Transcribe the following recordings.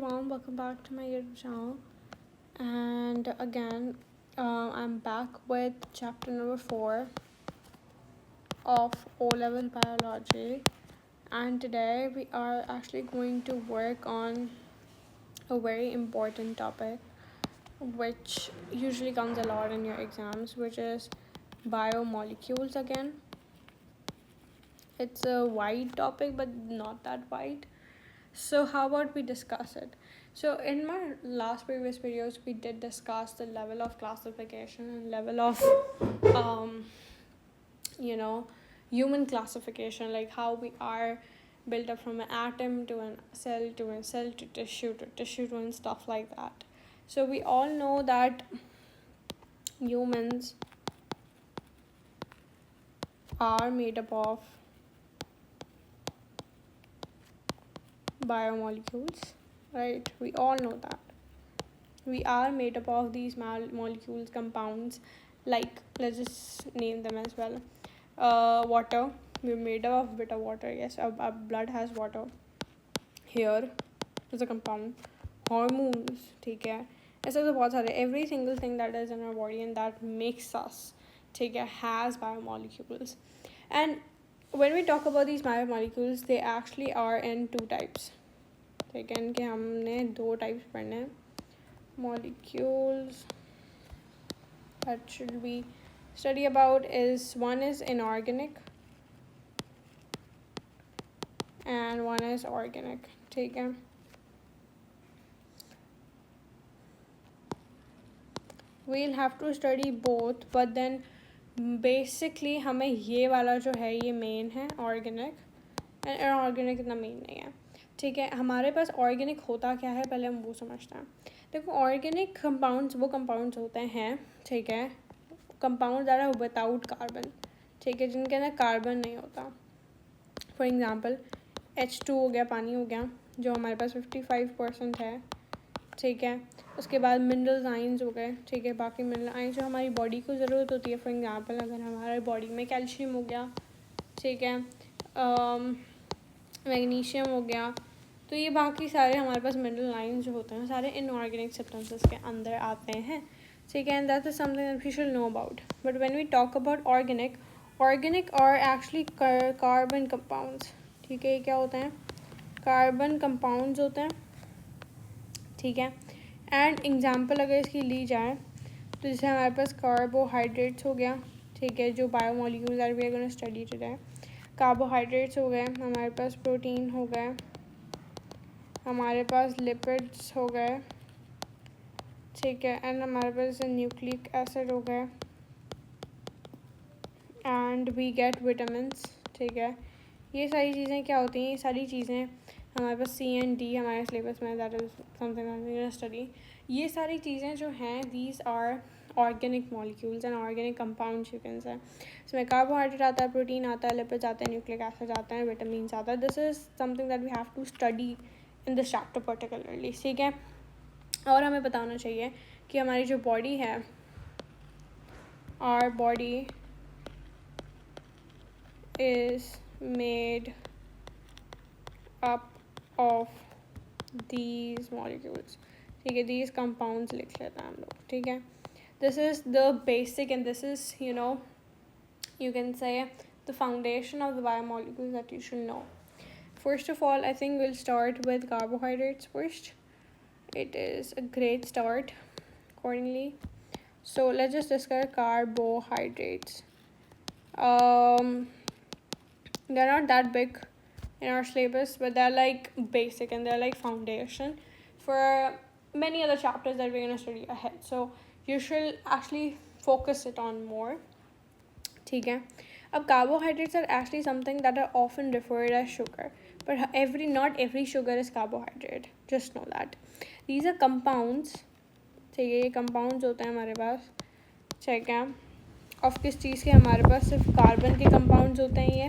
everyone, welcome back to my YouTube channel. And again, I'm back with chapter number 4 of O-level biology. And today we are actually going to work on a very important topic which usually comes a lot in your exams, which is biomolecules again. It's a wide topic, but not that wide. So how about we discuss it? So in my last previous videos, we did discuss the level of classification and level of human classification, like how we are built up from an atom to a cell to tissue and stuff like that. So we all know that humans are made up of biomolecules, right? We all know that we are made up of these molecules, compounds, like let's just name them as well. Water, we're made up of bit of water. Yes, our blood has water. Hair is a compound. Hormones, ठीक है, ऐसे तो बहुत सारे, every single thing that is in our body and that makes us, ठीक है, has biomolecules. And when we talk about these biomolecules, they actually are in two types. ठीक है, इनके हमने दो types पढ़ने हैं. Molecules that should be study about is one is inorganic and one is organic. ठीक है, we'll have to study both, but then basically हमें ये वाला जो है ये मेन है ऑर्गेनिक, एंड इनऑर्गेनिक इतना मेन नहीं है. ठीक है, हमारे पास ऑर्गेनिक होता क्या है पहले हम वो समझते हैं. देखो, ऑर्गेनिक कंपाउंड्स वो कंपाउंड्स होते हैं, ठीक है, कंपाउंड ज़्यादा विदाउट कार्बन, ठीक है, जिनके अंदर कार्बन नहीं होता. फॉर एग्ज़ाम्पल H2 हो गया, पानी हो गया, जो हमारे पास 55% है. ठीक है, उसके बाद मिनरल आइंस हो गए. ठीक है, बाकी मिनरल आइंस जो हमारी बॉडी को ज़रूरत होती है. फॉर एग्ज़ाम्पल अगर हमारे बॉडी में कैल्शियम हो गया, ठीक है, मैग्नीशियम हो गया, तो ये बाकी सारे हमारे पास मिनरल आइंस जो होते हैं सारे इनऑर्गेनिक सब्सटेंसेस के अंदर आते हैं. ठीक है, and that is something that we should know about. But when we talk about organic और एक्चुअली कार्बन कंपाउंड्स. ठीक है, ये क्या होते हैं? कार्बन कंपाउंड्स होते हैं. ठीक है, एंड एग्जांपल अगर इसकी ली जाए तो जैसे हमारे पास कार्बोहाइड्रेट्स हो गया. ठीक है, जो biomolecules are we are gonna study today. Carbohydrates हो गए, हमारे पास प्रोटीन हो गए, हमारे पास लिपिड्स हो गए. ठीक है, एंड हमारे पास न्यूक्लिक एसिड हो गए, एंड वी गेट विटामिन्स. ठीक है, ये सारी चीज़ें क्या होती हैं? ये सारी चीज़ें हमारे पास C&D हमारे सिलेबस में, दैट इज समथिंग स्टडी. ये सारी चीज़ें जो हैं, these are organic molecules and organic compounds you can say. इसमें कार्बोहाइड्रेट आता है, प्रोटीन आता है, लिपिड्स आते हैं, न्यूक्लिक एसिड आते हैं, विटामिन्स आता है. This is something that we have to study in this chapter particularly. ठीक है, और हमें बताना चाहिए कि हमारी जो बॉडी है, our body is made up of these molecules. ठीक है, दीज कंपाउंड्स लिख लेते हैं हम लोग. ठीक है, this is the basic and this is, you can say the foundation of the biomolecules that you should know. First of all, I think we'll start with carbohydrates first. It is a great start accordingly. So let's just discuss carbohydrates. They're not that big in our syllabus, but they're like basic and they're like foundation for many other chapters that we're going to study ahead. So you should actually focus it on more. ठीक है, अब carbohydrates are actually something that are often referred as sugar, but not every sugar is carbohydrate. Just know that these are compounds. ठीक है, ये compounds होते हैं हमारे पास. ठीक है, ऑफ किस चीज़ के? हमारे पास सिर्फ कार्बन के कंपाउंड्स होते हैं. ये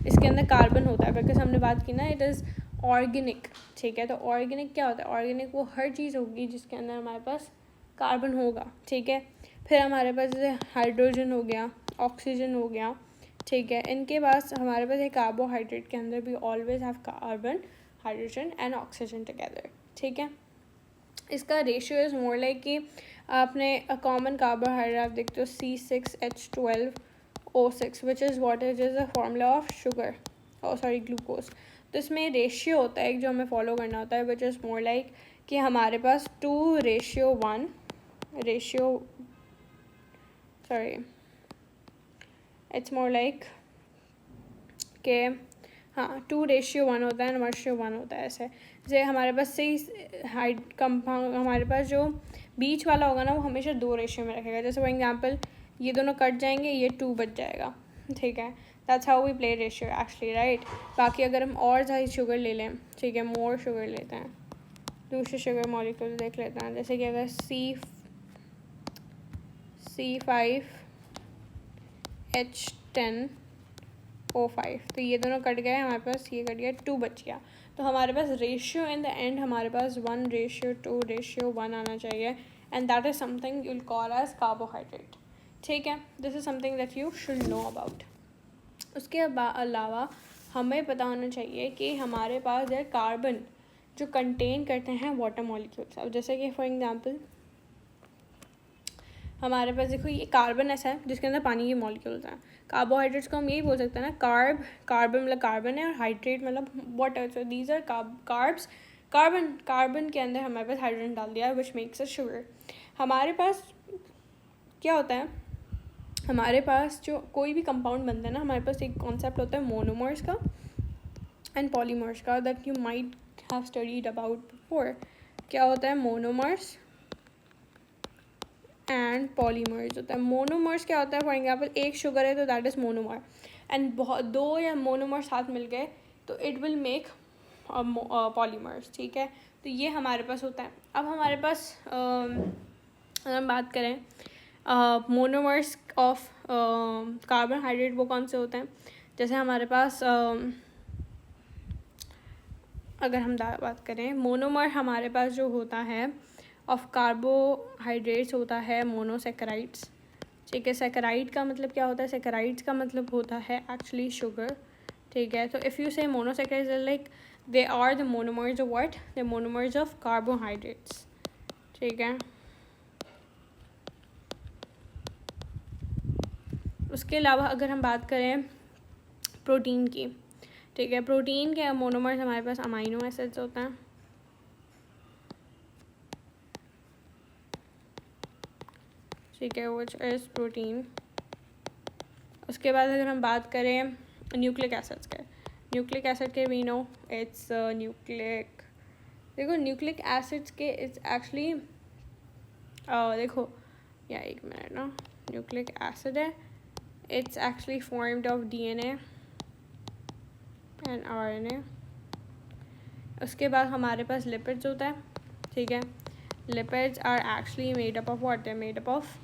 इसके अंदर कार्बन होता है, बिकॉज हमने बात की ना, इट इज़ ऑर्गेनिक. ठीक है, तो ऑर्गेनिक क्या होता है? ऑर्गेनिक वो हर चीज़ होगी जिसके अंदर हमारे पास कार्बन होगा. ठीक है, फिर हमारे पास जैसे हाइड्रोजन हो गया, ऑक्सीजन हो गया. ठीक है, इनके पास हमारे पास एक कार्बोहाइड्रेट के अंदर भी always have carbon, hydrogen and oxygen together. ठीक है, इसका रेशियो इज़ मोर लाइक कि आपने कॉमन कार्बोहाइड्रेट आप देखते हो C6H12O6 which is what is a formula of sugar sorry glucose. तो इसमें रेशियो होता है एक जो हमें फॉलो करना होता है विच इज़ मोर लाइक कि हमारे पास 2:1 इट्स मोर लाइक के हाँ 2:1 होता है 1:1 होता है ऐसे। जैसे हमारे पास से हाइड कंपाउंड हमारे पास जो बीच वाला होगा ना वो हमेशा 2 रेशियो में रखेगा। जैसे फॉर एग्जांपल ये दोनों कट जाएंगे, ये 2 बच जाएगा, ठीक है। That's how we play ratio actually, right. बाकी अगर हम और ज़्यादा शुगर ले लें, ठीक है, मोर शुगर लेते हैं, दूसरे शुगर मॉलिक्यूल देख लेते हैं। जैसे कि अगर C5H10O5 तो ये दोनों कट गए, हमारे पास ये कट गया, 2 बच गया। तो हमारे पास रेशियो इन द एंड हमारे पास 1:2:1 आना चाहिए, and that is something you'll call as carbohydrate, ठीक है। This is something that you should know about. उसके अलावा हमें पता होना चाहिए कि हमारे पास है कार्बन जो कंटेन करते हैं वाटर मॉलिक्यूल्स। अब जैसे कि फॉर एग्जांपल हमारे पास देखो ये कार्बन ऐसा है जिसके अंदर पानी के मॉलिक्यूल्स हैं। कार्बोहाइड्रेट्स को हम यही बोल सकते हैं ना, कार्बन मतलब कार्बन है और हाइड्रेट मतलब water, so these are carbs. Carbon के अंदर हमारे पास हाइड्रोजन डाल दिया विच मेक्स अ शुगर। हमारे पास क्या होता है, हमारे पास जो कोई भी कंपाउंड बनता है ना, हमारे पास एक कॉन्सेप्ट होता है मोनोमर्स का एंड पॉलीमर्स का that you might have studied about before. क्या होता है, मोनोमर्स एंड पॉलीमर्स होता है। मोनोमर्स क्या होता है, फॉर एग्जाम्पल एक शुगर है तो दैट इज़ मोनोमर, एंड बहुत 2 या मोनोमर साथ मिल गए तो इट विल मेक पॉलीमर्स, ठीक है। तो ये हमारे पास होता है। अब हमारे पास अगर हम बात करें मोनोमर्स ऑफ कार्बोहाइड्रेट, वो कौन से होते हैं। जैसे हमारे पास अगर हम बात करें मोनोमर, हमारे पास जो होता है ऑफ कार्बोहाइड्रेट्स होता है मोनोसेकेराइड्स, ठीक है। सेकेराइड का मतलब क्या होता है, सेकेराइड्स का मतलब होता है एक्चुअली शुगर, ठीक है। तो if you say monosaccharides like they are the monomers of what, the monomers of carbohydrates, ठीक है। उसके अलावा अगर हम बात करें प्रोटीन की, ठीक है, प्रोटीन के मोनोमर्स हमारे पास अमाइनो एसिड्स होते हैं, ठीक है, विच इज़ प्रोटीन। उसके बाद अगर हम बात करें न्यूक्लिक एसिड्स के, न्यूक्लिक एसिड के वी नो इट्स न्यूक्लिक, देखो न्यूक्लिक एसिड्स के इट्स एक्चुअली देखो या एक मिनट ना, न्यूक्लिक एसिड है, it's actually formed of DNA and RNA। उसके बाद हमारे पास लिपिड्स होता है, ठीक है। Lipids are actually made up of what, they made up of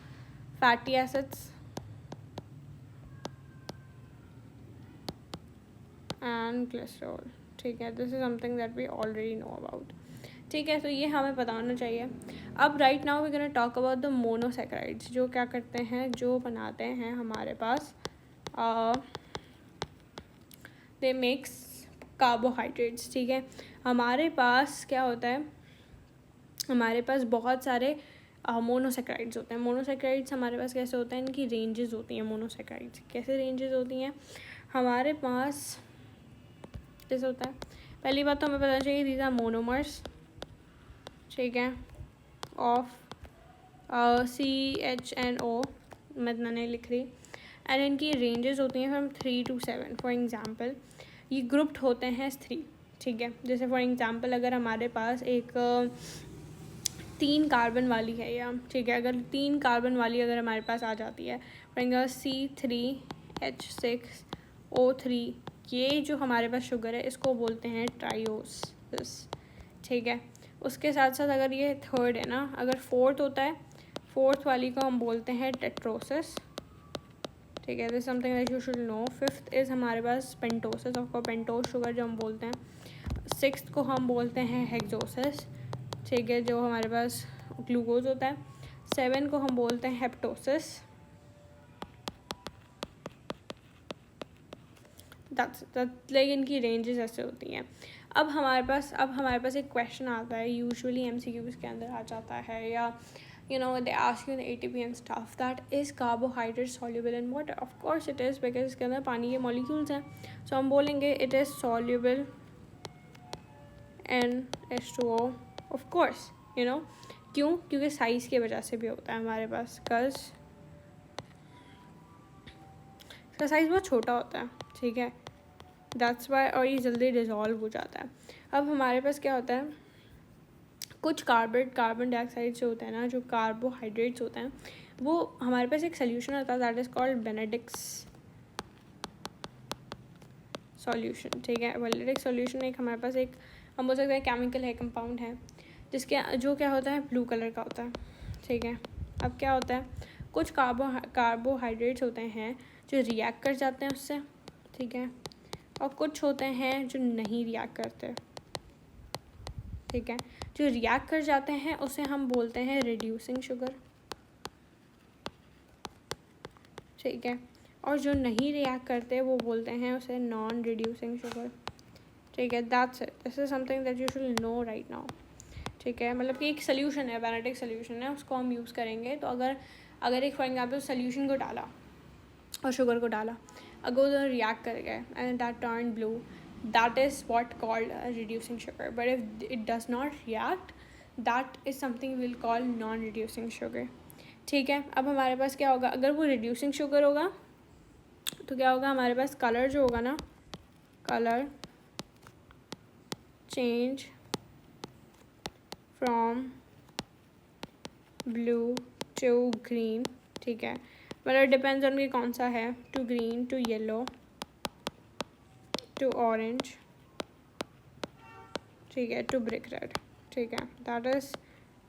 fatty acids and glycerol, ठीक है। This is something that we already know about, ठीक है। तो ये हमें पता होना चाहिए। अब right now we gonna talk about the monosaccharides, जो क्या करते हैं, जो बनाते हैं हमारे पास दे मेक्स कार्बोहाइड्रेट्स, ठीक है। हमारे पास क्या होता है, हमारे पास बहुत सारे मोनोसेकेराइड्स होते हैं। मोनोसेकेराइड्स हमारे पास कैसे होते हैं, इनकी रेंजेस होती हैं। मोनोसेकेराइड्स कैसे रेंजेस होती हैं, हमारे पास जैसे होता है, पहली बात तो हमें पता चाहिए दीज आर मोनोमर्स, ठीक है, ऑफ CHNO, मैं इतना नहीं लिख रही, एंड इनकी रेंजेस होती हैं फ्रॉम 3 to 7। फॉर एग्जांपल ये ग्रुप्ड होते हैं 3, ठीक है। जैसे फॉर एग्जांपल अगर हमारे पास एक 3 कार्बन वाली है या, ठीक है, अगर 3 कार्बन वाली अगर हमारे पास आ जाती है, फॉर एग्जाम्पल C3H6O3, ये जो हमारे पास शुगर है इसको बोलते हैं ट्राइओसिस, ठीक है। उसके साथ साथ अगर ये थर्ड है ना, अगर फोर्थ होता है, फोर्थ वाली को हम बोलते हैं टेट्रोसिस, ठीक है। This something that you should no. Fifth is हमारे पास पेंटोसिस, ऑफ पेंटोस शुगर जो हम बोलते हैं। सिक्स्थ को हम बोलते हैं हेक्सोसिस, ठीक है, जो हमारे पास ग्लूकोज होता है। 7 को हम बोलते हैं हेप्टोसिस, लाइक इनकी रेंजेस ऐसे होती हैं। अब हमारे पास एक क्वेश्चन आता है, यूजुअली MCQs के अंदर आ जाता है, या they ask you in the ATP and stuff, that is carbohydrate soluble in water? Of course it is, because इसके अंदर पानी के molecules हैं. So हम बोलेंगे it is soluble in H2O. Of course, क्यों? क्योंकि साइज़ की वजह से भी होता है हमारे पास, बिकॉज इसका साइज़ बहुत छोटा होता है, ठीक है, दैट्स वाई, और ये जल्दी डिज़ोल्व हो जाता है. अब हमारे पास क्या होता है, कुछ कार्बन डाइऑक्साइड जो होता है ना, जो कार्बोहाइड्रेट्स होते हैं, वो हमारे पास एक सोल्यूशन होता है, दैट इज़ कॉल्ड बेनेडिक्स सॉल्यूशन, ठीक है. बेनेडिक्स सॉल्यूशन एक हमारे पास एक, हम बोल सकते हैं केमिकल है, कंपाउंड है, जो क्या होता है, ब्लू कलर का होता है, ठीक है. अब क्या होता है, कुछ कार्बोहाइड्रेट्स होते हैं जो रिएक्ट कर जाते हैं उससे, ठीक है, और कुछ होते हैं जो नहीं रिएक्ट करते, ठीक है. जो रिएक्ट कर जाते हैं उसे हम बोलते हैं रिड्यूसिंग शुगर, ठीक है, और जो नहीं रिएक्ट करते वो बोलते हैं उसे नॉन रिड्यूसिंग शुगर, ठीक है. That's it, this is something that you should no right now, ठीक है. मतलब कि एक सोल्यूशन है, बेनेडिक सोल्यूशन है, उसको हम यूज़ करेंगे. तो अगर एक फॉर एग्जाम्पल सोल्यूशन को डाला और शुगर को डाला, अगर वो रिएक्ट कर गए and that turn blue, that is what called reducing sugar. But if it does not react, that is something we'll call non-reducing sugar, ठीक है. अब हमारे पास क्या होगा, अगर वो reducing sugar होगा तो क्या होगा, हमारे पास कलर जो होगा ना, colour change from blue to green, ठीक है, मतलब डिपेंड्स ऑन कि कौन सा है, to green, to yellow, to orange, ठीक है, टू ब्रिक रेड, ठीक है. दैट इज़,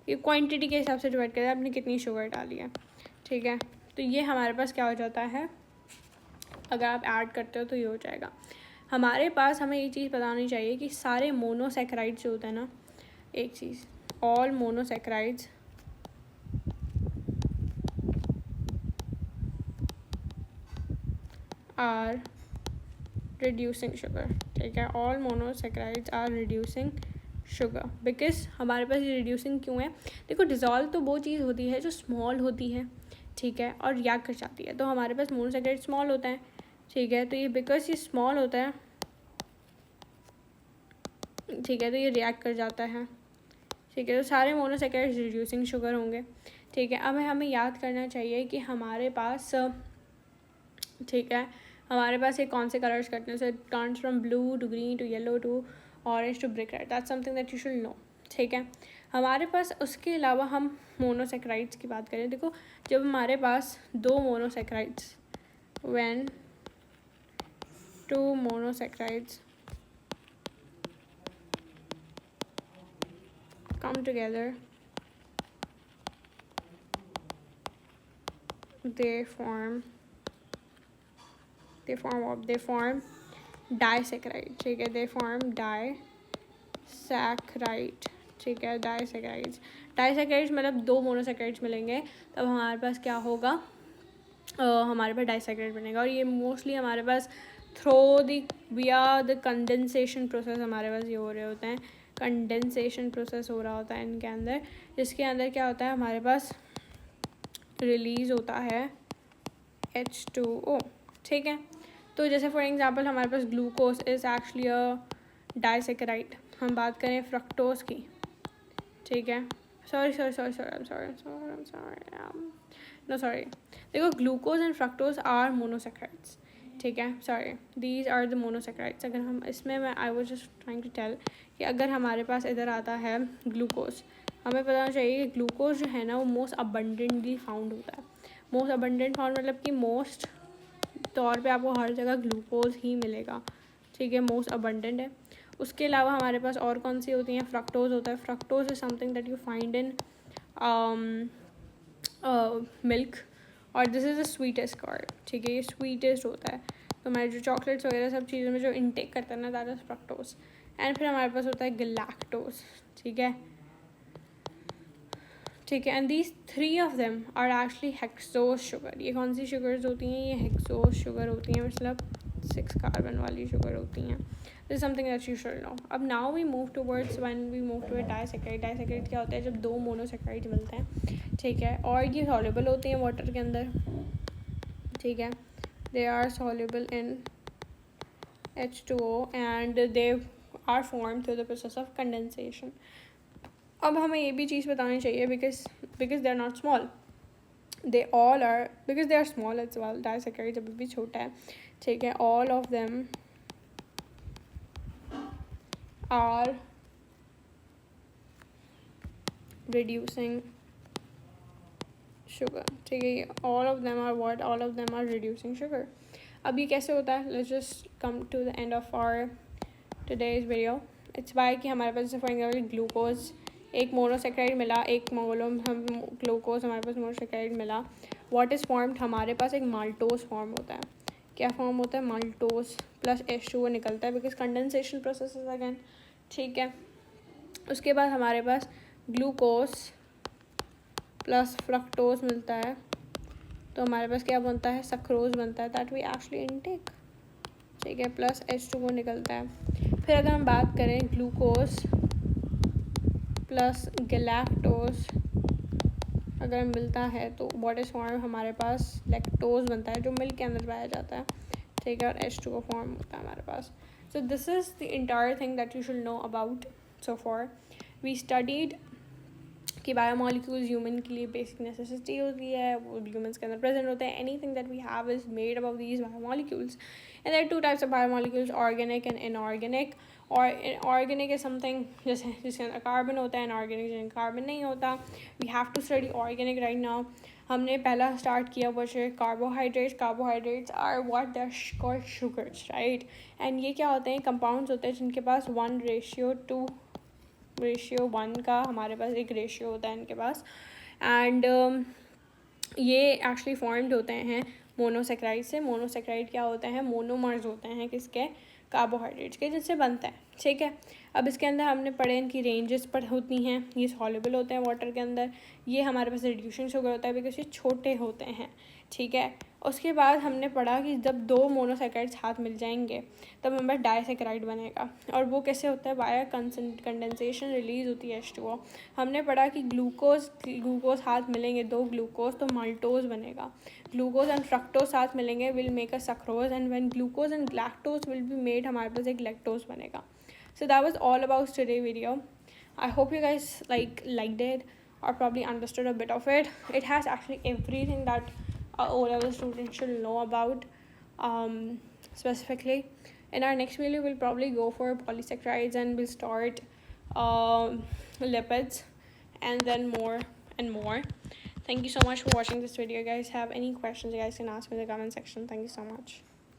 ये क्वांटिटी के हिसाब से डिवाइड करें आपने कितनी शुगर डाली है, ठीक है. तो ये हमारे पास क्या हो जाता है, अगर आप ऐड करते हो तो ये हो जाएगा. हमारे पास हमें ये चीज़ पता होनी चाहिए कि सारे मोनोसैकेराइड्स जो होते हैं ना, एक चीज़, all monosaccharides are reducing sugar, ठीक है. All monosaccharides are reducing sugar, because हमारे पास ये रिड्यूसिंग क्यों है, देखो डिज़ोल्व तो वो चीज़ होती है जो स्मॉल होती है, ठीक है, और रिएक्ट कर जाती है. तो हमारे पास मोनोसैकेराइड स्मॉल होता है, ठीक है, तो ये बिकॉज ये स्मॉल होता है, ठीक है, तो ये रिएक्ट कर जाता है, ठीक है. तो सारे मोनोसैकेराइड्स रिड्यूसिंग शुगर होंगे, ठीक है. अब हमें याद करना चाहिए कि हमारे पास, ठीक है, हमारे पास ये कौन से कलर्स करते हैं, so it turns from blue to green to yellow to orange to brick red, that's something that you should know, ठीक है. हमारे पास उसके अलावा हम मोनोसैकेराइड्स की बात करें, देखो जब हमारे पास दो monosaccharides, when two monosaccharides come together, they form disaccharide, ठीक है, they form disaccharide, ठीक है, डाइसैकेराइड्स मतलब दो मोनोसैकेराइड्स मिलेंगे तब हमारे पास क्या होगा, हमारे पास डाइसैकेराइड बनेगा. और ये मोस्टली हमारे पास विया द कंडेंसेशन प्रोसेस हमारे पास ये हो रहे होते हैं, कंडेंसेशन प्रोसेस हो रहा होता है इनके अंदर, जिसके अंदर क्या होता है, हमारे पास रिलीज़ होता है H2O, ठीक है. तो जैसे फॉर एग्जांपल हमारे पास glucose is actually a disaccharide. हम बात करें फ्रक्टोज की, ठीक है, सॉरी देखो glucose and fructose are monosaccharides, ठीक है, sorry these are the monosaccharides. अगर हम इसमें I was just trying to tell कि अगर हमारे पास इधर आता है ग्लूकोज, हमें पता होना चाहिए कि ग्लूकोज जो है ना वो मोस्ट अबंडेंटली फाउंड होता है. मोस्ट अबंडेंट फाउंड मतलब कि मोस्ट तौर पे आपको हर जगह ग्लूकोज ही मिलेगा, ठीक है, मोस्ट अबंडेंट है. उसके अलावा हमारे पास और कौन सी होती हैं, फ्रक्टोज होता है. Fructose is something that you find in milk, और this is the sweetest carb, ठीक है, ये स्वीटेस्ट होता है. तो हमारे जो चॉकलेट्स वगैरह सब चीज़ों में जो इनटेक करता है ना, दैट इज़ फ्रक्टोज. एंड फिर हमारे पास होता है गैलेक्टोज, ठीक है, ठीक है. And these three of them are actually hexose sugar. ये कौन सी शुगर्स होती हैं, ये हेक्सोज शुगर होती हैं, मतलब 6 कार्बन वाली शुगर होती हैं. This is something that you should know. अब now we move towards when we move to a disaccharide. Disaccharide क्या होता है? जब दो मोनोसेक्राइड मिलते हैं, ठीक है, और ये soluble होते हैं वाटर के अंदर, ठीक है, they are soluble in H2O and they are formed through the process of condensation. अब हमें ये भी चीज़ बतानी चाहिए because they are not small. They all are, because they are small as well. Disaccharide जब भी छोटा है, ठीक है, all of them are reducing sugar, ठीक है, all of them are what? All of them are reducing sugar. अब ये कैसे होता है? Let's just come to the end of our today's video. It's by कि हमारे पास जैसे फॉर एग्जाम्पल ग्लूकोज एक मोनोसेक्राइड मिला, एक हम ग्लूकोज हमारे पास मोनोसेक्राइड मिला. What is formed? हमारे पास एक माल्टोज फॉर्म होता है. क्या फॉर्म होता है? माल्टोज प्लस H2O निकलता है बिकॉज कंडेंसेशन प्रोसेस अगेन, ठीक है. उसके बाद हमारे पास ग्लूकोज प्लस फ्रक्टोज मिलता है, तो हमारे पास क्या बनता है? सक्रोज बनता है, दैट वी एक्चुअली इनटेक, ठीक है, प्लस H2O निकलता है. फिर अगर हम बात करें ग्लूकोज प्लस गैलेक्टोज अगर मिलता है तो व्हाट इज़ फॉर्म? हमारे पास लैक्टोज बनता है जो मिल्क के अंदर पाया जाता है, ठीक है, और H2O फॉर्म होता है हमारे पास. So this is the entire thing that you should know about. So for we studied कि बायोमॉलिक्यूल्स ह्यूमन के लिए बेसिक नेसेसिटी होती है, वो ह्यूमन्स के अंदर प्रेजेंट होते हैं. Anything that we have is made about these biomolecules. And there are two types of biomolecules, organic and inorganic. और ऑर्गेनिक इज समथिंग जैसे जिसके अंदर कार्बन होता है, इनऑर्गेनिक जिसमें कार्बन नहीं होता. We have to study organic right now. हमने पहला स्टार्ट किया वो कार्बोहाइड्रेट्स. Carbohydrates are what they are called sugars, right. एंड ये क्या होते हैं? कंपाउंड्स होते हैं जिनके पास 1:1 का हमारे पास एक रेशियो होता है इनके पास. एंड ये एक्चुअली फॉर्म्ड होते हैं मोनोसेक्राइड से. मोनोसेक्राइड क्या होते हैं? मोनोमर्स होते हैं किसके? कार्बोहाइड्रेट्स के, जिनसे बनता है, ठीक है. अब इसके अंदर हमने पढ़े इनकी रेंजेस पर होती हैं. ये सॉल्युबल होते हैं वाटर के अंदर. ये हमारे पास रिड्यूसिंग शुगर होता है बिकॉज ये छोटे होते हैं, ठीक है. उसके बाद हमने पढ़ा कि जब दो मोनोसेक्राइड्स साथ मिल जाएंगे तब हमारे पास डाइसेक्राइड बनेगा. और वो कैसे होता है? बाय कंडेंसेशन रिलीज होती है H2O. हमने पढ़ा कि ग्लूकोज साथ मिलेंगे, दो ग्लूकोज, तो माल्टोज बनेगा. ग्लूकोज एंड फ्रक्टोज साथ मिलेंगे, will make a sucrose. And when glucose and lactose will be made, हमारे पास एक लैक्टोज बनेगा. So that was all about today's video. I hope you guys liked it or probably understood a bit of it. It has actually everything that O-level students should know about. Specifically, in our next video, we'll probably go for polysaccharides and we'll start lipids and then more and more. Thank you so much for watching this video, guys. Have any questions, you guys can ask me in the comment section. Thank you so much.